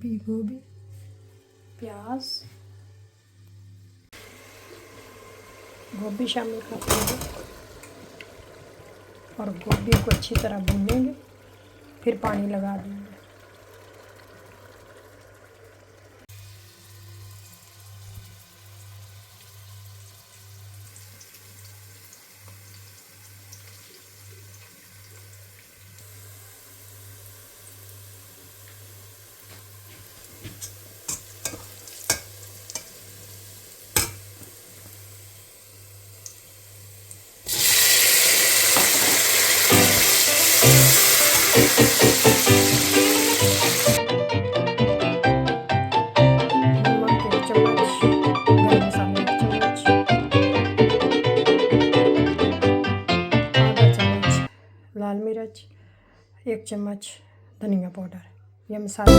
गोभी, प्याज, गोभी शामिल कर देंगे और गोभी को अच्छी तरह भूनेंगे, फिर पानी लगा देंगे। लाल मिर्च, 1 चम्मच धनिया पाउडर, यह मसाला